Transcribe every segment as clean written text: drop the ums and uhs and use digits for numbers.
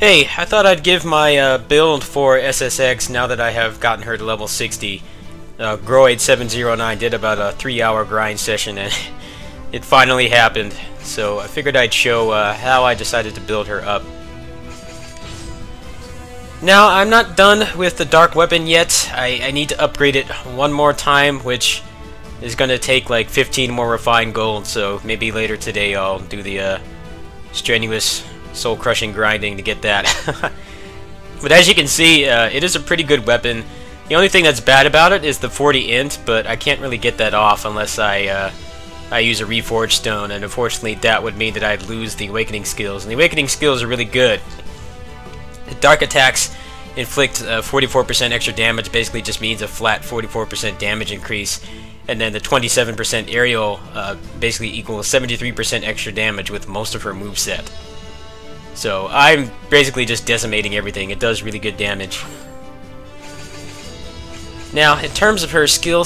Hey, I thought I'd give my build for SSX now that I have gotten her to level 60. Groid709 did about a 3-hour grind session and it finally happened. So I figured I'd show how I decided to build her up. Now, I'm not done with the dark weapon yet. I need to upgrade it one more time, which is going to take like 15 more refined gold, so maybe later today I'll do the strenuous soul-crushing grinding to get that. But as you can see, it is a pretty good weapon. The only thing that's bad about it is the 40 int, but I can't really get that off unless I use a reforged stone, and unfortunately that would mean that I'd lose the awakening skills, and the awakening skills are really good. The dark attacks inflict 44% extra damage, basically just means a flat 44% damage increase, and then the 27% aerial basically equals 73% extra damage with most of her moveset. So I'm basically just decimating everything. It does really good damage. Now, in terms of her skill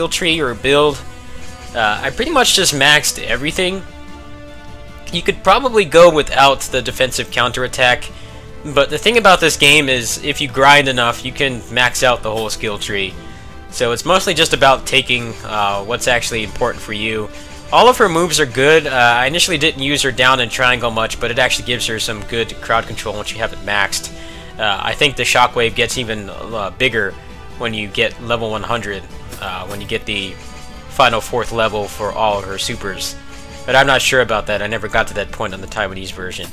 tree or build, I pretty much just maxed everything. You could probably go without the defensive counterattack, but the thing about this game is if you grind enough, you can max out the whole skill tree. So it's mostly just about taking what's actually important for you. All of her moves are good. I initially didn't use her down and triangle much, but it actually gives her some good crowd control once you have it maxed. I think the shockwave gets even bigger when you get level 100, when you get the final 4th level for all of her supers. But I'm not sure about that. I never got to that point on the Taiwanese version.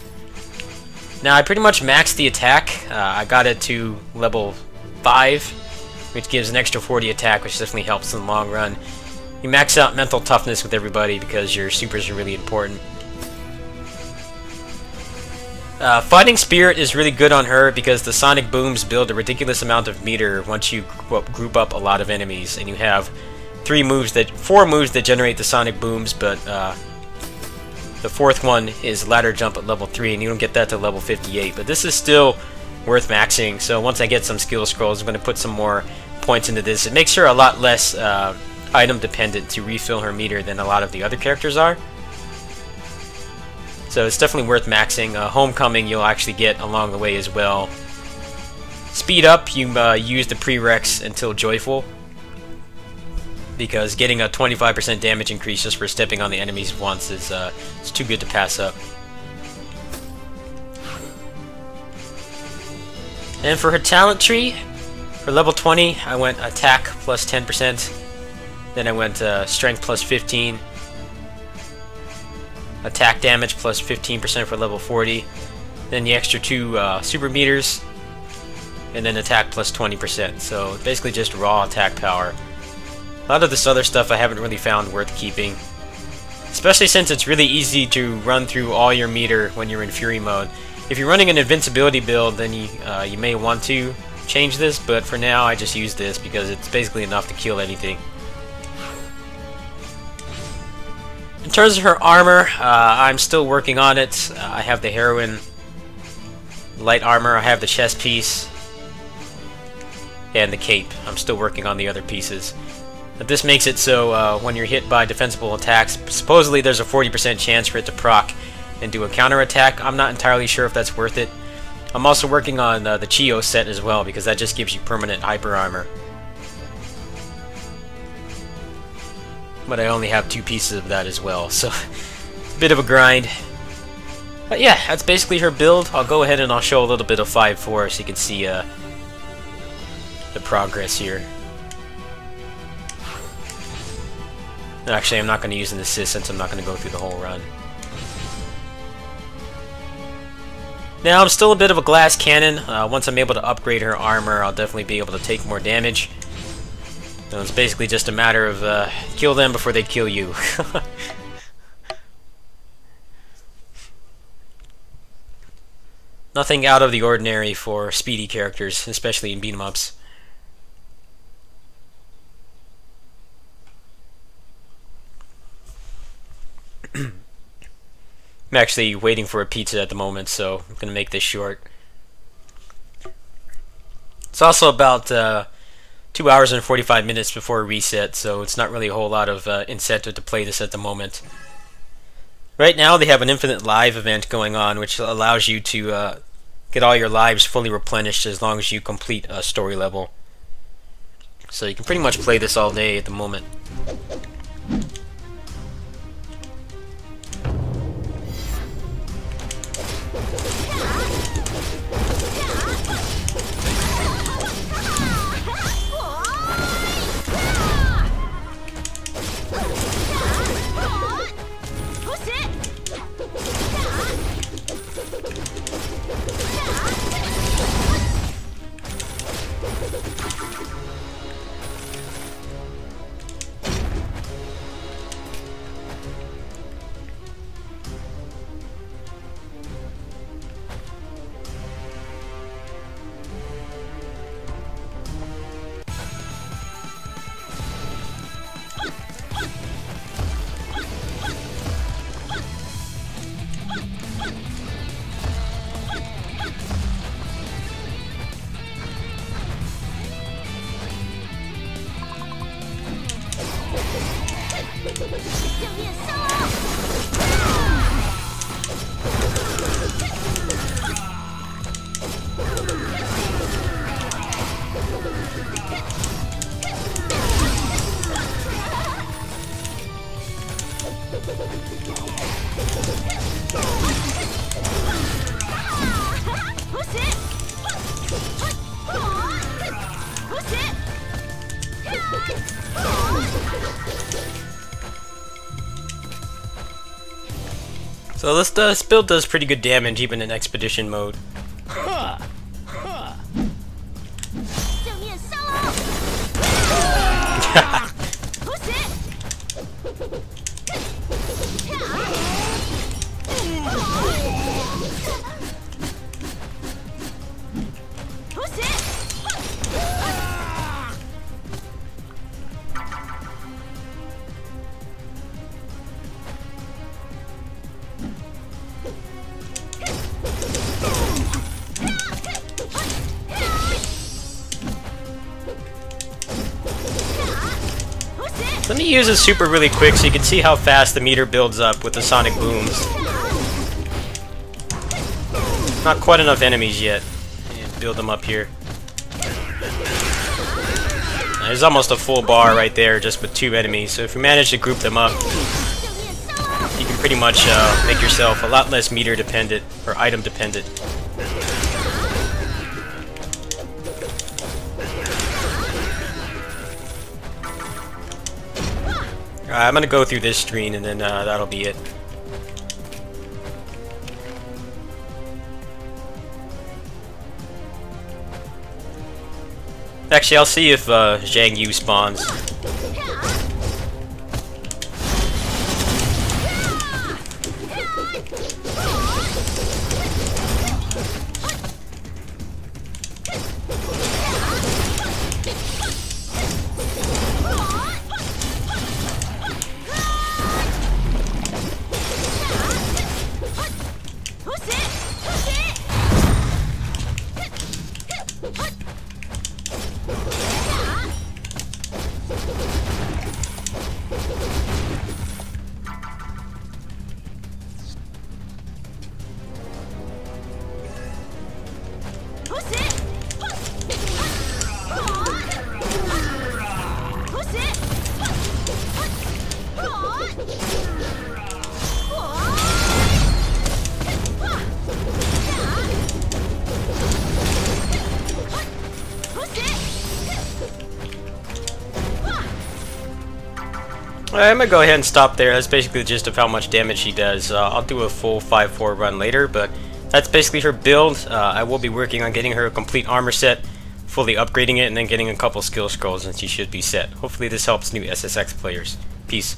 Now, I pretty much maxed the attack. I got it to level 5, which gives an extra 40 attack, which definitely helps in the long run. You max out mental toughness with everybody because your supers are really important. Fighting Spirit is really good on her because the sonic booms build a ridiculous amount of meter once you group up a lot of enemies, and you have 4 moves that generate the sonic booms, but the 4th one is ladder jump at level 3, and you don't get that to level 58. But this is still worth maxing, so once I get some skill scrolls, I'm going to put some more points into this. It makes her a lot less item dependent to refill her meter than a lot of the other characters are. So it's definitely worth maxing. Homecoming you'll actually get along the way as well. Speed up, you use the prereqs until Joyful, because getting a 25% damage increase just for stepping on the enemies once is it's too good to pass up. And for her talent tree, for level 20, I went attack plus 10%. Then I went strength plus 15. Attack damage plus 15% for level 40. Then the extra 2 super meters. And then attack plus 20%. So basically just raw attack power. A lot of this other stuff I haven't really found worth keeping. Especially since it's really easy to run through all your meter when you're in Fury mode. If you're running an invincibility build, then you may want to change this, but for now I just use this because it's basically enough to kill anything. In terms of her armor, I'm still working on it. I have the Heroine light armor, I have the chest piece, and the cape. I'm still working on the other pieces. But this makes it so when you're hit by defensible attacks, supposedly there's a 40% chance for it to proc and do a counter attack. I'm not entirely sure if that's worth it. I'm also working on the Chio set as well, because that just gives you permanent hyper armor. But I only have 2 pieces of that as well, so it's a bit of a grind. But yeah, that's basically her build. I'll go ahead and I'll show a little bit of 5.4 so you can see the progress here. Actually, I'm not going to use an assist since I'm not going to go through the whole run. Now, I'm still a bit of a glass cannon. Once I'm able to upgrade her armor, I'll definitely be able to take more damage. So it's basically just a matter of kill them before they kill you. Nothing out of the ordinary for speedy characters, especially in beat-em-ups. I'm actually waiting for a pizza at the moment, so I'm going to make this short. It's also about 2 hours and 45 minutes before reset, so it's not really a whole lot of incentive to play this at the moment. Right now they have an Infinite Live event going on, which allows you to get all your lives fully replenished as long as you complete a story level. So you can pretty much play this all day at the moment. So this build does pretty good damage even in expedition mode. Let me use this super really quick so you can see how fast the meter builds up with the sonic booms. Not quite enough enemies yet. Build them up here. There's almost a full bar right there just with 2 enemies, so if you manage to group them up, you can pretty much make yourself a lot less meter dependent, or item dependent. I'm gonna go through this screen and then that'll be it. Actually, I'll see if Shangxiang spawns. I'm gonna go ahead and stop there. That's basically the gist of how much damage she does. I'll do a full 5-4 run later, but that's basically her build. I will be working on getting her a complete armor set, fully upgrading it, and then getting a couple skill scrolls, and she should be set. Hopefully this helps new SSX players. Peace.